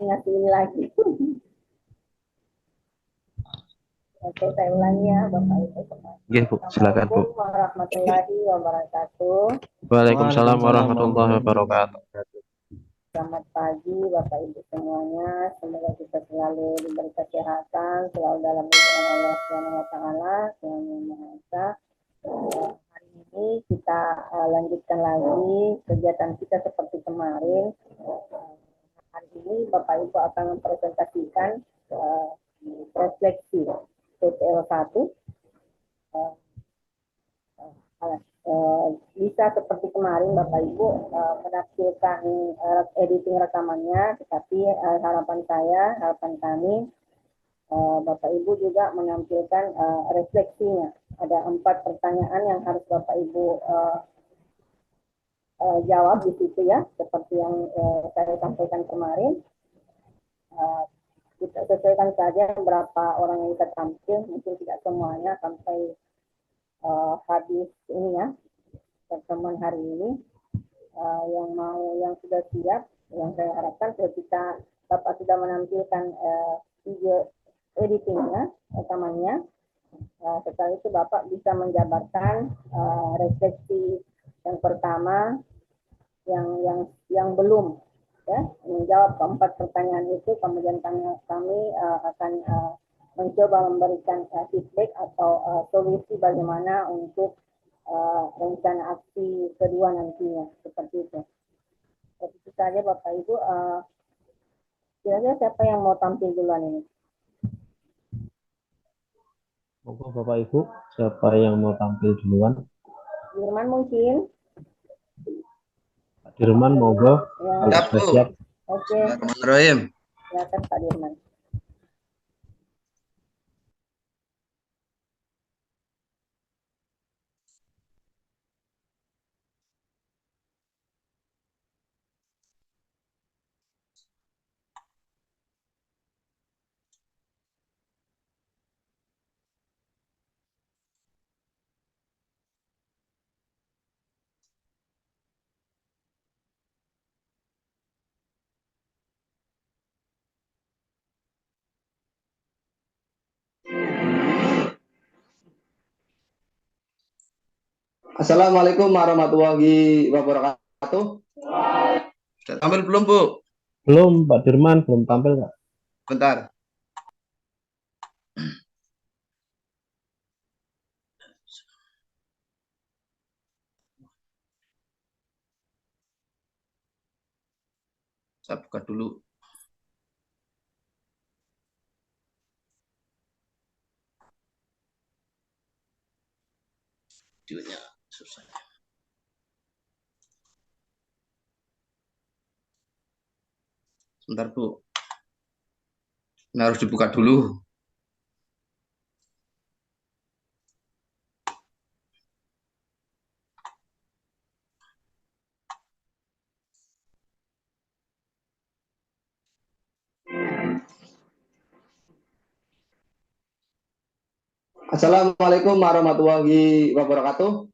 ngasih ini lagi. Oke, saya ulangi ya, Bapak Ibu. Iya, Bu. Silakan, Bu. Assalamualaikum warahmatullahi wabarakatuh. Waalaikumsalam warahmatullahi wabarakatuh. Selamat pagi Bapak Ibu semuanya. Semoga kita selalu diberi kesehatan, selalu dalam lindungan Allah Subhanahu wa taala, Yang Maha Esa. Hari ini kita lanjutkan lagi kegiatan kita seperti kemarin. Hari ini Bapak Ibu akan mempresentasikan refleksi TPL 1. Bisa seperti kemarin Bapak Ibu menampilkan editing rekamannya, tetapi harapan kami Bapak Ibu juga menampilkan refleksinya. Ada 4 pertanyaan yang harus Bapak Ibu jawab di situ ya, seperti yang saya sampaikan kemarin. Kita sesuaikan saja berapa orang yang kita tampil, mungkin tidak semuanya sampai habis ini ya pertemuan hari ini. Yang sudah siap, yang saya harapkan ketika Bapak sudah menampilkan video editingnya, rekamannya, setelah itu Bapak bisa menjabarkan refleksi yang pertama yang belum ya, menjawab keempat pertanyaan itu, kemudian kami akan mencoba memberikan feedback atau solusi bagaimana untuk rencana aksi kedua nantinya, seperti itu. Itu saja Bapak Ibu. Kira-kira siapa yang mau tampil duluan ini? Monggo Bapak Ibu, siapa yang mau tampil duluan? Firman mungkin? Pak Dirman, monggo. Ya. Siap. Oke. Bismillahirrahmanirrahim. Silakan Pak Dirman. Assalamualaikum warahmatullahi wabarakatuh. Sudah tampil belum, Bu? Belum, Pak Dirman, belum tampil, Pak. Bentar. Saya buka dulu. Videonya susah. Sebentar, Bu. Ini harus dibuka dulu. Assalamualaikum warahmatullahi wabarakatuh.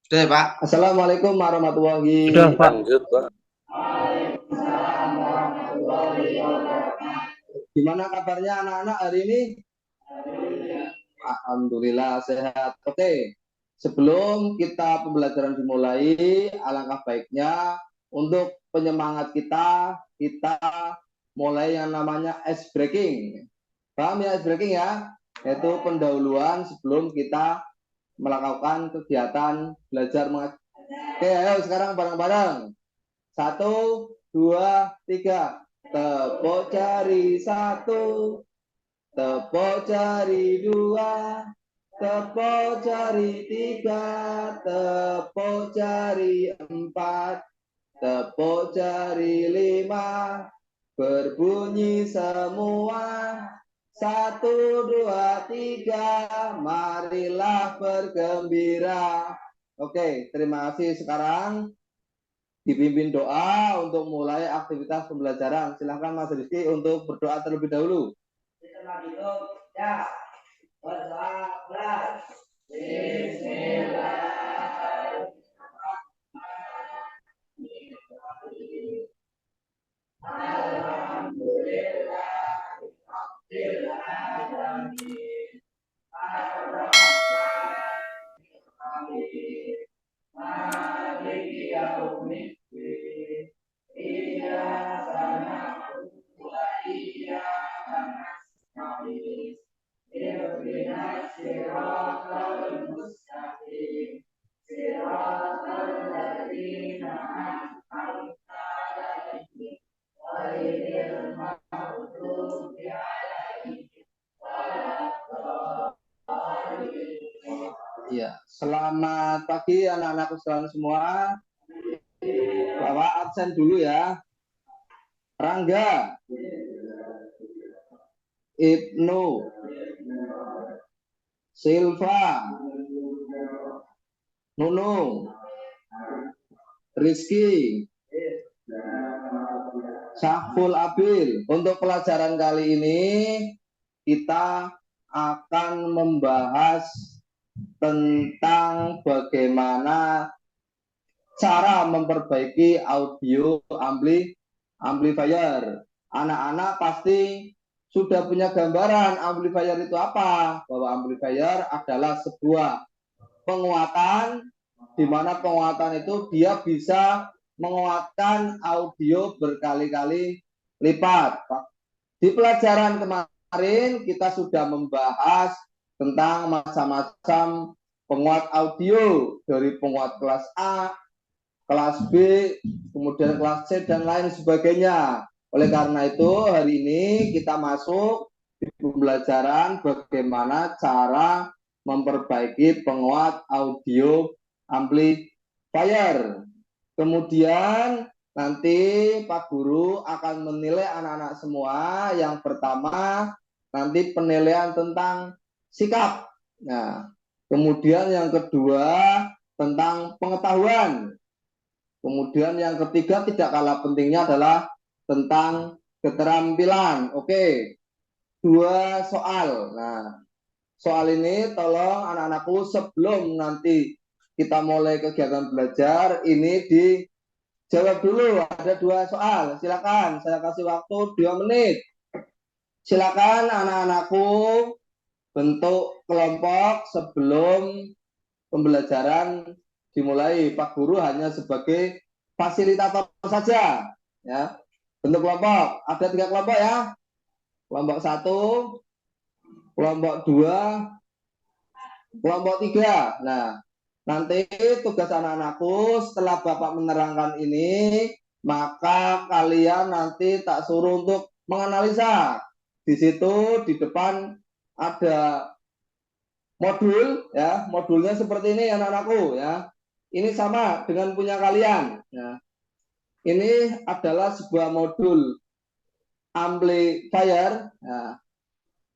Sudah ya, Pak? Assalamualaikum warahmatullahi Sudah, Pak. Lanjut, Pak. Gimana kabarnya anak-anak hari ini? Alhamdulillah sehat. Oke, sebelum kita pembelajaran dimulai, alangkah baiknya untuk penyemangat kita mulai yang namanya ice breaking. Paham ya ice breaking ya? Yaitu pendahuluan sebelum kita melakukan kegiatan belajar mengajar. Oke, ayo sekarang bareng-bareng. 1, 2, 3. Tepuk jari 1. Tepuk jari 2, tepuk jari 3, tepuk jari 4, tepuk jari 5, berbunyi semua. 1, 2, 3, marilah bergembira. Oke, terima kasih. Sekarang dipimpin doa untuk mulai aktivitas pembelajaran. Silahkan Mas Rizky untuk berdoa terlebih dahulu. Ya, selamat pagi anak-anakku sekalian semua. Bapak absen dulu ya. Rangga, Ibnu, Silva, Nunung, Rizky, Syaful Abil. Untuk pelajaran kali ini kita akan membahas tentang bagaimana cara memperbaiki audio amplifier. Anak-anak pasti sudah punya gambaran amplifier itu apa, bahwa amplifier adalah sebuah penguatan, di mana penguatan itu dia bisa menguatkan audio berkali-kali lipat. Di pelajaran kemarin kita sudah membahas tentang macam-macam penguat audio, dari penguat kelas A, kelas B, kemudian kelas C, dan lain sebagainya. Oleh karena itu, hari ini kita masuk di pembelajaran bagaimana cara memperbaiki penguat audio amplifier. Kemudian nanti Pak Guru akan menilai anak-anak semua. Yang pertama, nanti penilaian tentang sikap. Nah, kemudian yang kedua, tentang pengetahuan. Kemudian yang ketiga, tidak kalah pentingnya adalah tentang keterampilan. Oke, 2 soal. Nah, soal ini tolong anak-anakku sebelum nanti kita mulai kegiatan belajar, ini dijawab dulu. Ada 2 soal. Silakan, saya kasih waktu 2 menit. Silakan anak-anakku bentuk kelompok sebelum pembelajaran dimulai. Pak Guru hanya sebagai fasilitator saja, ya. Bentuk kelompok, ada 3 kelompok ya. Kelompok 1, kelompok 2, kelompok 3. Nah, nanti tugas anak-anakku setelah Bapak menerangkan ini, maka kalian nanti tak suruh untuk menganalisa. Di situ di depan ada modul, ya. Modulnya seperti ini anak-anakku, ya. Ini sama dengan punya kalian. Nah, ini adalah sebuah modul amplifier. Nah,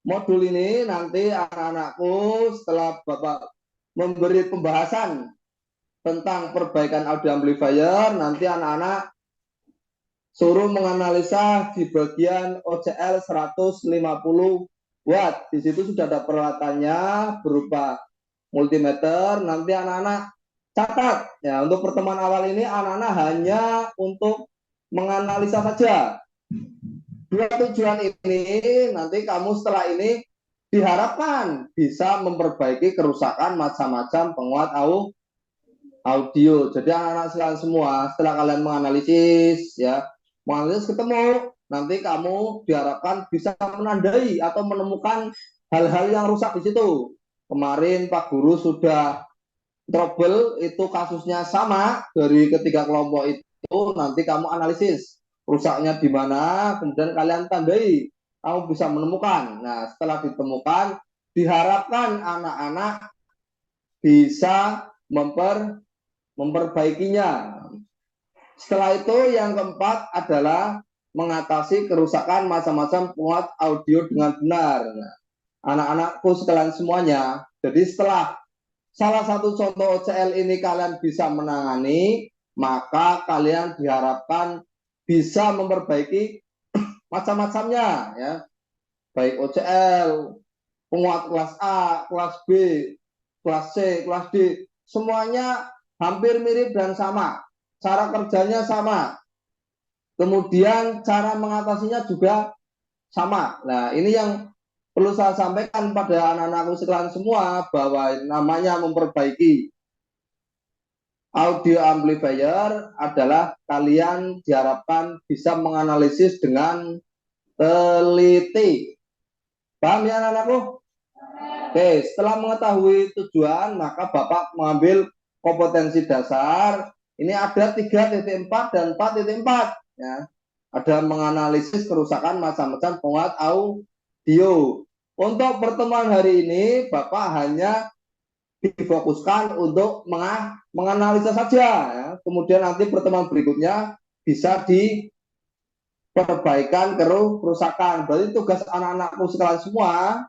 modul ini nanti anak-anakku setelah Bapak memberi pembahasan tentang perbaikan audio amplifier, nanti anak-anak suruh menganalisa di bagian OCL 150 watt. Di situ sudah ada peralatannya berupa multimeter. Nanti anak-anak catat ya. Untuk pertemuan awal ini anak-anak hanya untuk menganalisa saja. 2 tujuan ini nanti kamu setelah ini diharapkan bisa memperbaiki kerusakan macam-macam penguat audio. Jadi anak-anak sekalian semua, setelah kalian menganalisis ya, menganalisis ketemu, nanti kamu diharapkan bisa menandai atau menemukan hal-hal yang rusak di situ. Kemarin Pak Guru sudah trouble, itu kasusnya sama dari ketiga kelompok itu. Nanti kamu analisis rusaknya di mana, kemudian kalian tandai, kamu bisa menemukan. Nah, setelah ditemukan, diharapkan anak-anak bisa memperbaikinya. Setelah itu yang keempat adalah mengatasi kerusakan macam-macam penguat audio dengan benar. Nah, anak-anakku sekalian semuanya, jadi setelah salah satu contoh OCL ini kalian bisa menangani, maka kalian diharapkan bisa memperbaiki macam-macamnya ya, baik OCL, penguat kelas A, kelas B, kelas C, kelas D, semuanya hampir mirip dan sama. Cara kerjanya sama. Kemudian cara mengatasinya juga sama. Nah, ini yang perlu saya sampaikan pada anak-anakku sekalian semua, bahwa namanya memperbaiki audio amplifier adalah kalian diharapkan bisa menganalisis dengan teliti. Paham ya anak-anakku? Oke, setelah mengetahui tujuan, maka Bapak mengambil kompetensi dasar. Ini ada 3.4 dan 4.4 ya. Ada menganalisis kerusakan macam-macam penguat audio. Untuk pertemuan hari ini Bapak hanya difokuskan untuk menganalisa saja ya. Kemudian nanti pertemuan berikutnya bisa diperbaikan kerusakan. Berarti tugas anak-anakku sekalian semua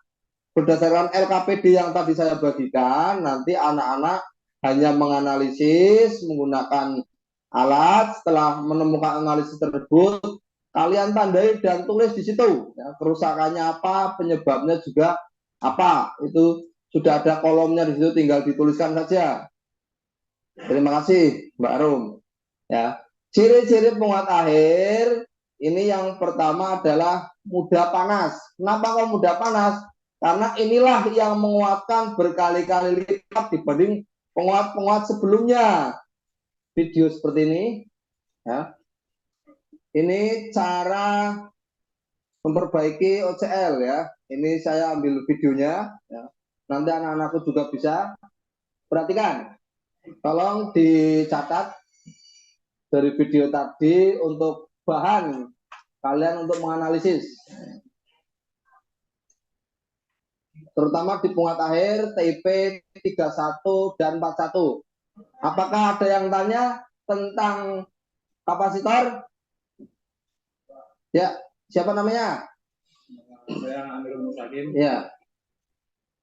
berdasarkan LKPD yang tadi saya bagikan, nanti anak-anak hanya menganalisis menggunakan alat. Setelah menemukan analisis tersebut, kalian tandai dan tulis di situ ya, kerusakannya apa, penyebabnya juga apa. Itu sudah ada kolomnya di situ, tinggal dituliskan saja. Terima kasih Mbak Rum ya. Ciri-ciri penguat akhir ini yang pertama adalah mudah panas. Kenapa kok mudah panas? Karena inilah yang menguatkan berkali-kali lipat dibanding penguat-penguat sebelumnya. Video seperti ini ya. Ini cara memperbaiki OCL ya. Ini saya ambil videonya ya. Nanti anak-anakku juga bisa perhatikan. Tolong dicatat dari video tadi untuk bahan kalian untuk menganalisis, terutama di penguat akhir TIP 31 dan 41. Apakah ada yang tanya tentang kapasitor? Ya, siapa namanya? Saya Amirul Mustaqim. Ya.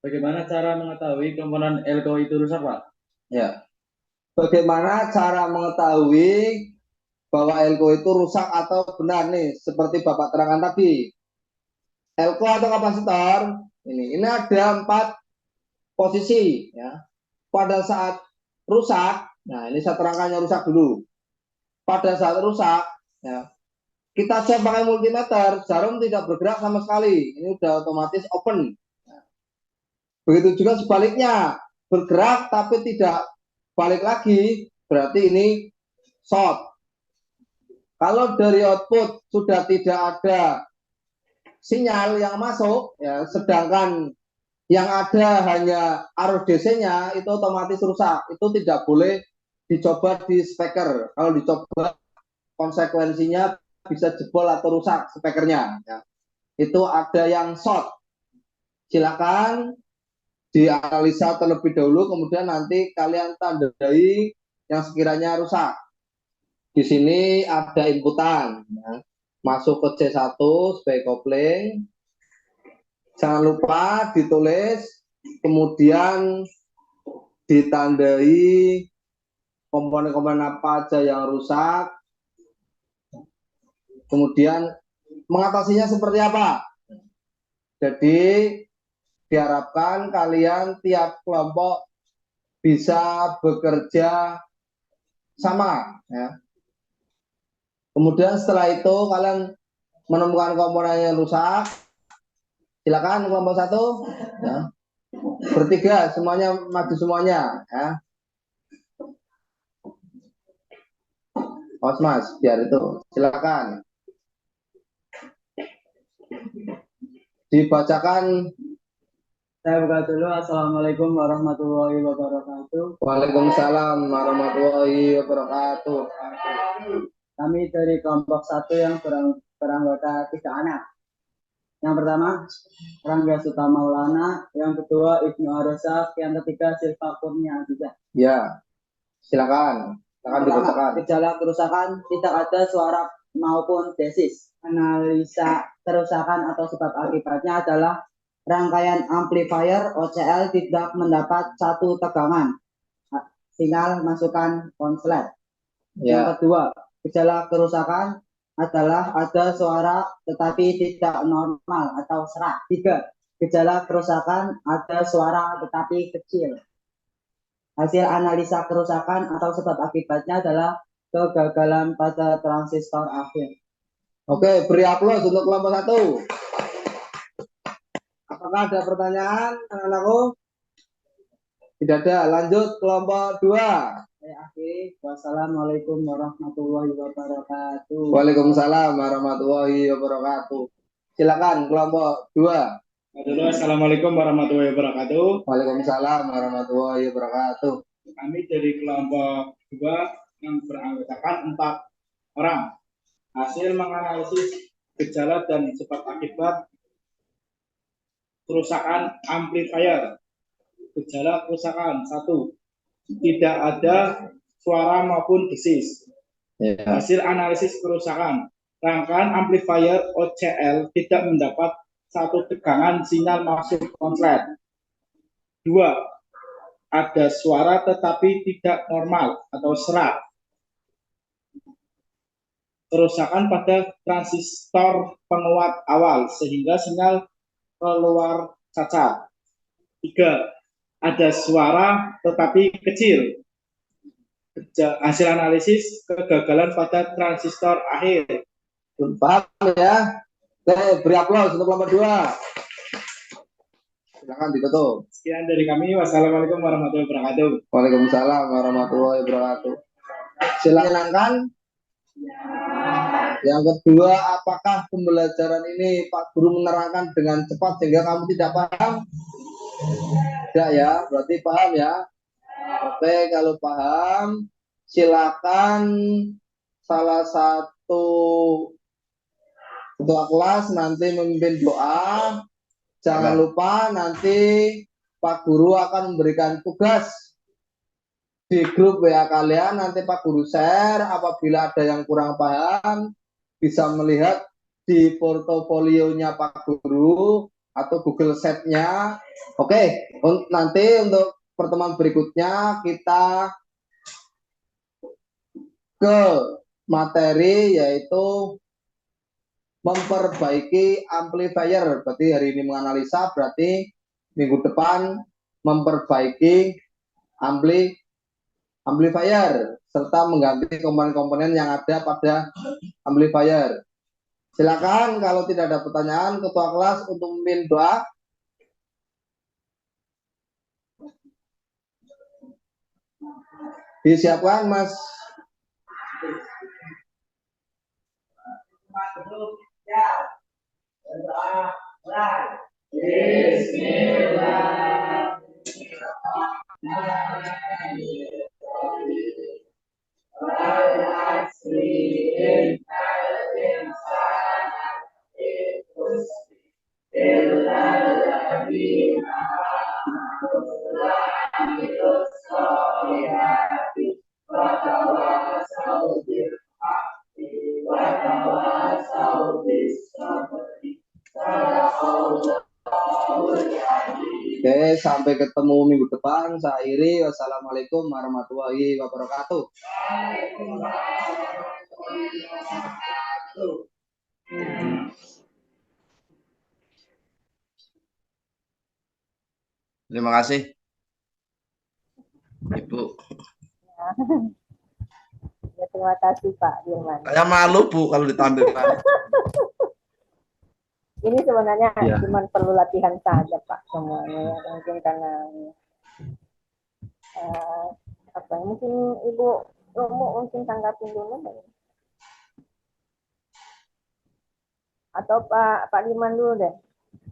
Bagaimana cara mengetahui komponen elko itu rusak, Pak? Ya. Bagaimana cara mengetahui bahwa elko itu rusak atau benar nih? Seperti Bapak terangkan tadi. Elko atau kapasitor, ini ada 4 posisi ya. Pada saat rusak, nah ini saya terangkannya rusak dulu. Pada saat rusak, ya, kita cek pakai multimeter, jarum tidak bergerak sama sekali. Ini udah otomatis open. Begitu juga sebaliknya, bergerak tapi tidak balik lagi, berarti ini short. Kalau dari output sudah tidak ada sinyal yang masuk, ya, sedangkan yang ada hanya arus DC-nya, itu otomatis rusak. Itu tidak boleh dicoba di speaker. Kalau dicoba, konsekuensinya bisa jebol atau rusak speakernya. Ya. Itu ada yang short. Silakan dianalisa terlebih dahulu, kemudian nanti kalian tandai yang sekiranya rusak. Di sini ada inputan, ya. Masuk ke C1 sebagai kopling. Jangan lupa ditulis, kemudian ditandai komponen-komponen apa aja yang rusak, kemudian mengatasinya seperti apa. Jadi diharapkan kalian tiap kelompok bisa bekerja sama ya. Kemudian setelah itu kalian menemukan komponen yang rusak, silakan kelompok 1 ya. Bertiga semuanya maju semuanya ya. Mas, biar itu silakan dibacakan. Saya buka dulu. Assalamualaikum warahmatullahi wabarakatuh. Waalaikumsalam warahmatullahi wabarakatuh. Kami dari kelompok 1 yang beranggota 3 anak. Yang pertama, Rangga Suta Maulana. Yang kedua, Ibnu Arosa. Yang ketiga, Silva Kurnia Abizah. Ya, silakan. Silakan dibacakan. Gejala kerusakan, tidak ada suara maupun tesis. Analisa kerusakan atau sebab akibatnya adalah rangkaian amplifier OCL tidak mendapat satu tegangan sinyal masukan konslet. Yang kedua, gejala kerusakan adalah ada suara tetapi tidak normal atau serak. 3. Gejala kerusakan ada suara tetapi kecil. Hasil analisa kerusakan atau sebab akibatnya adalah kegagalan pada transistor akhir. Oke, beri aplaus untuk kelompok 1. Apakah ada pertanyaan, anak-anakku? Tidak ada. Lanjut kelompok 2. Wassalamualaikum warahmatullahi wabarakatuh. Waalaikumsalam warahmatullahi wabarakatuh. Silakan kelompok 2. Assalamualaikum warahmatullahi wabarakatuh. Waalaikumsalam warahmatullahi wabarakatuh. Kami dari kelompok 2 yang beranggotakan 4 orang. Hasil menganalisis gejala dan sebab akibat kerusakan amplifier. Gejala kerusakan 1. Tidak ada suara maupun desis. Hasil analisis kerusakan, rangkaian amplifier OCL tidak mendapat satu tegangan sinyal masuk konslet. 2. Ada suara tetapi tidak normal atau serak. Kerusakan pada transistor penguat awal sehingga sinyal keluar cacat. 3. Ada suara tetapi kecil. Hasil analisis kegagalan pada transistor akhir. Paham ya? Oke, beri aplaus untuk kelompok 2. Silakan ditutup. Sekian dari kami. Wassalamualaikum warahmatullahi wabarakatuh. Waalaikumsalam warahmatullahi wabarakatuh. Silakan. Yang kedua, apakah pembelajaran ini Pak Guru menerangkan dengan cepat sehingga kamu tidak paham? Tidak ya, berarti paham ya. Oke, kalau paham, silakan salah satu ketua kelas nanti memimpin doa. Jangan lupa nanti Pak Guru akan memberikan tugas di grup WA kalian. Nanti Pak Guru share apabila ada yang kurang paham, bisa melihat di portofolionya Pak Guru atau Google Sheet-nya. Oke, nanti untuk pertemuan berikutnya kita ke materi yaitu memperbaiki amplifier. Berarti hari ini menganalisa, berarti minggu depan memperbaiki amplifier serta mengganti komponen-komponen yang ada pada amplifier. Silakan kalau tidak ada pertanyaan ketua kelas untuk memimpin doa. Disiapkan Mas. Oke, sampai ketemu minggu depan. Saya akhiri. Wassalamualaikum warahmatullahi wabarakatuh. Terima kasih, Ibu. Ya, terima kasih Pak Dirman. Saya malu, Bu, kalau ditampilkan. Ini sebenarnya Ya. cuma perlu latihan saja Pak semuanya. Mungkin karena mungkin Ibu Romo mungkin tanggapin dulu atau Pak Dirman dulu deh.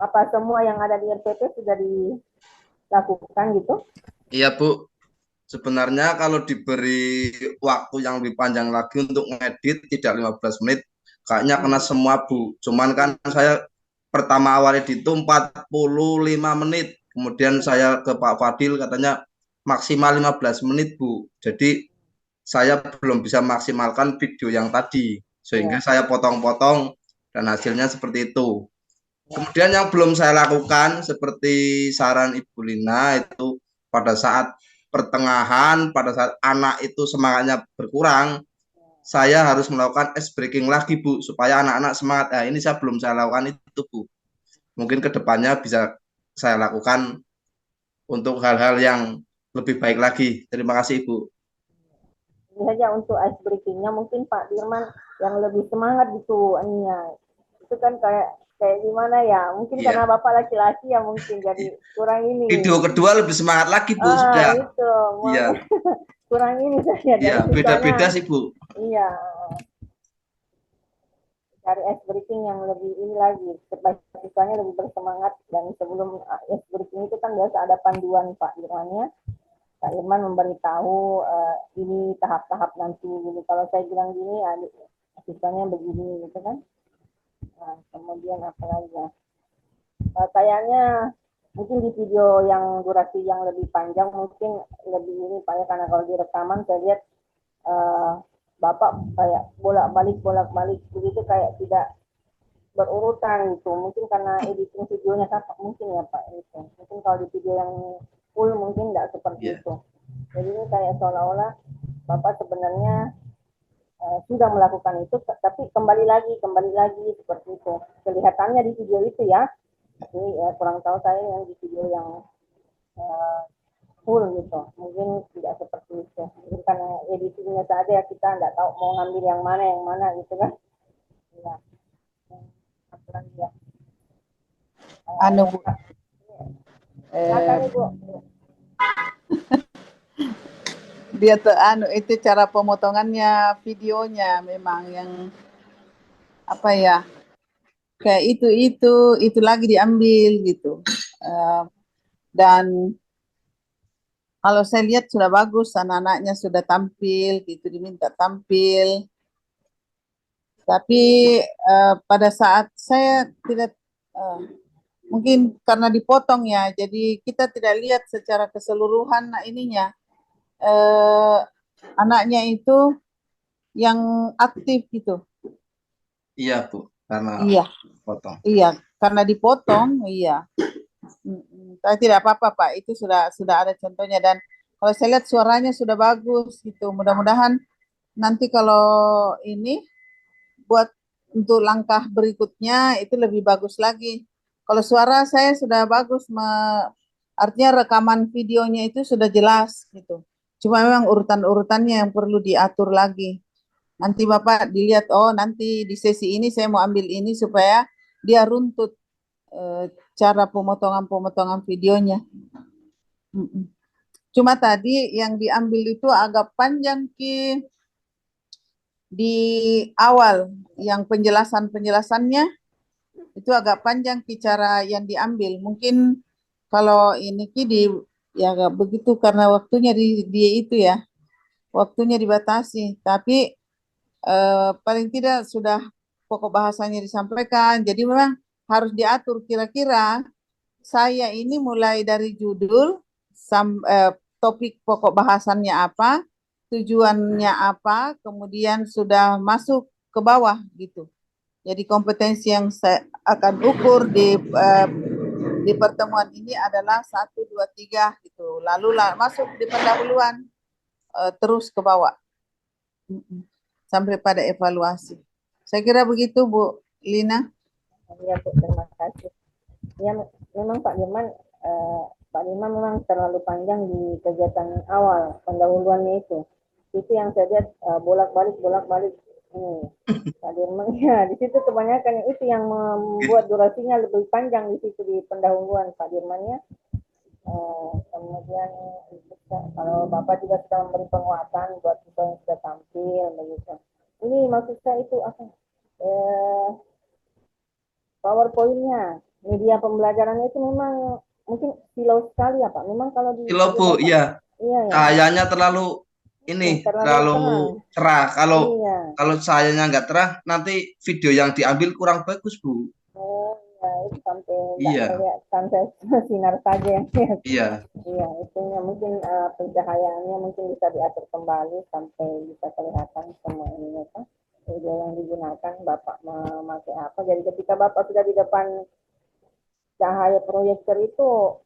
Apa semua yang ada di RPP sudah dilakukan gitu? Iya, Bu. Sebenarnya kalau diberi waktu yang lebih panjang lagi untuk ngedit, tidak 15 menit, kayaknya kena semua, Bu. Cuman kan saya pertama awalnya itu 45 menit. Kemudian saya ke Pak Fadil, katanya maksimal 15 menit, Bu. Jadi saya belum bisa maksimalkan video yang tadi. sehingga saya potong-potong dan hasilnya seperti itu. Kemudian yang belum saya lakukan seperti saran Ibu Lina itu pada saat pertengahan, pada saat anak itu semangatnya berkurang, saya harus melakukan ice breaking lagi Bu, supaya anak-anak semangat. Nah, ini belum saya lakukan itu Bu. Mungkin kedepannya bisa saya lakukan untuk hal-hal yang lebih baik lagi. Terima kasih Ibu. Ini saja untuk ice breakingnya, mungkin Pak Dirman yang lebih semangat gitu ininya. Itu kan kayak gimana ya? Mungkin karena Bapak laki-laki ya mungkin jadi kurang ini. Video kedua lebih semangat lagi Bu, sudah. Itu. Iya. Kurang ini saja. Iya, beda-beda sih Bu. Iya. Cari ice breaking yang lebih ini lagi, supaya siswanya lebih bersemangat. Dan sebelum ice breaking itu kan biasa ada panduan Pak Dirmannya. Pak Irman memberitahu ini tahap-tahap nanti gini. Kalau saya bilang gini, siswanya begini gitu kan. Nah, kemudian apa lagi ya? Kayaknya mungkin di video yang durasi yang lebih panjang mungkin lebih ini Pak ya, karena kalau di rekaman saya lihat Bapak kayak bolak-balik begitu, kayak tidak berurutan gitu. Mungkin karena editing videonya kan mungkin ya Pak itu. Mungkin kalau di video yang full mungkin tidak seperti itu. Jadi ini kayak seolah-olah Bapak sebenarnya sudah melakukan itu, tapi kembali lagi seperti itu. Kelihatannya di video itu ya, tapi kurang tahu saya yang di video yang full gitu. Mungkin tidak seperti itu. Mungkin karena editingnya saja kita tidak tahu mau ngambil yang mana gitu kan. Ya. Apa lagi ya? Bu. Silakan Ibu. Dia tuh itu cara pemotongannya videonya memang yang apa ya, kayak itu lagi diambil gitu. Dan kalau saya lihat sudah bagus, anak-anaknya sudah tampil gitu, diminta tampil. Tapi pada saat saya tidak mungkin karena dipotong ya, jadi kita tidak lihat secara keseluruhan ininya. Anaknya itu yang aktif gitu. Iya Bu, karena potong. Iya, karena dipotong, iya. Tapi tidak apa-apa Pak, itu sudah ada contohnya, dan kalau saya lihat suaranya sudah bagus gitu. Mudah-mudahan nanti kalau ini buat untuk langkah berikutnya itu lebih bagus lagi. Kalau suara saya sudah bagus, artinya rekaman videonya itu sudah jelas gitu. Cuma memang urutan-urutannya yang perlu diatur lagi. Nanti Bapak dilihat, oh nanti di sesi ini saya mau ambil ini supaya dia runtut cara pemotongan videonya. Cuma tadi yang diambil itu agak panjang Ki, di awal yang penjelasannya itu agak panjang Ki cara yang diambil. Mungkin kalau ini Ki ya gak begitu karena waktunya dia itu ya, waktunya dibatasi. Tapi paling tidak sudah pokok bahasanya disampaikan. Jadi memang harus diatur kira-kira saya ini mulai dari judul topik pokok bahasannya apa, tujuannya apa, kemudian sudah masuk ke bawah gitu. Jadi kompetensi yang saya akan ukur di pertemuan ini adalah 1, 2, 3 gitu. Lalu masuk di pendahuluan terus ke bawah sampai pada evaluasi. Saya kira begitu Bu Lina. Ya Bu, terima kasih. Ya memang Pak Dirman memang terlalu panjang di kegiatan awal pendahuluannya itu. Itu yang saya lihat bolak-balik. Pak Dirman ya di situ kebanyakan itu yang membuat durasinya lebih panjang di situ di pendahuluan Pak Dirmannya. Kemudian kalau Bapak juga sudah memberi penguatan buat siswa yang sudah tampil begitu. Ini maksud saya itu apa? PowerPoint-nya, media pembelajarannya itu memang mungkin silau sekali ya Pak. Memang kalau di silau Bu, iya. Cahayanya terlalu cerah. Kalau cahayanya nggak cerah, nanti video yang diambil kurang bagus Bu. Oh ya, itu sampai sinar saja yang lihat. Iya. Iya, itunya mungkin pencahayaannya mungkin bisa diatur kembali sampai bisa kelihatan semua ini ya Pak. media yang digunakan, Bapak memakai apa. Jadi ketika Bapak sudah di depan cahaya proyektor itu,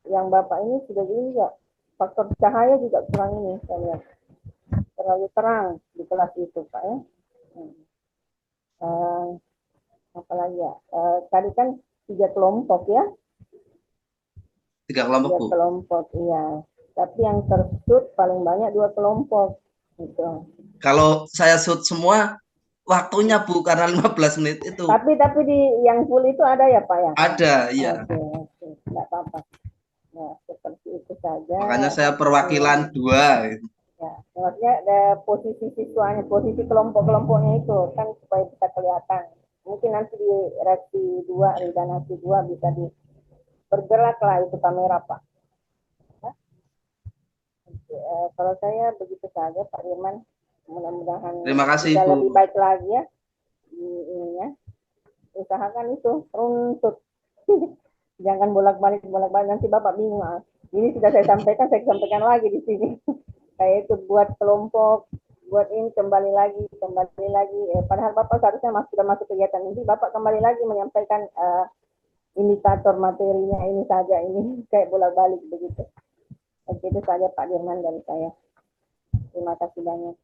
yang Bapak ini sudah gini ya, faktor cahaya juga kurang ini, saya lihat. Terlalu terang di kelas itu, Pak ya. Apalagi ya, tadi kan 3 kelompok ya, 3 kelompok, 3 Bu. kelompok, iya. Tapi yang tershoot paling banyak 2 kelompok, gitu. Kalau saya shoot semua, waktunya, Bu, karena 15 menit itu. Tapi di yang full itu ada ya, Pak ya? Ada, iya. Oke, nggak apa-apa. Nah, seperti itu saja. Makanya saya perwakilan 2. Ya, maksudnya ada posisi siswanya, posisi kelompok-kelompoknya itu kan supaya bisa kelihatan. Mungkin nanti di reaksi 2, redanasi 2 bisa bergerak lah itu kamera, Pak. Ya. Oke, kalau saya begitu saja, Pak Dirman. Mudah-mudahan Terima kasih, bisa Bu. lebih baik lagi ya ininya. Usahakan itu runtut. Jangan bolak-balik nanti Bapak bingung. Ini sudah saya sampaikan lagi di sini. Kayak itu buat kelompok, buat ini kembali lagi. Padahal Bapak seharusnya sudah masuk kegiatan ini, Bapak kembali lagi menyampaikan indikator materinya ini saja, ini kayak bolak-balik begitu. Oke, itu saja Pak Dirman dari saya. Terima kasih banyak.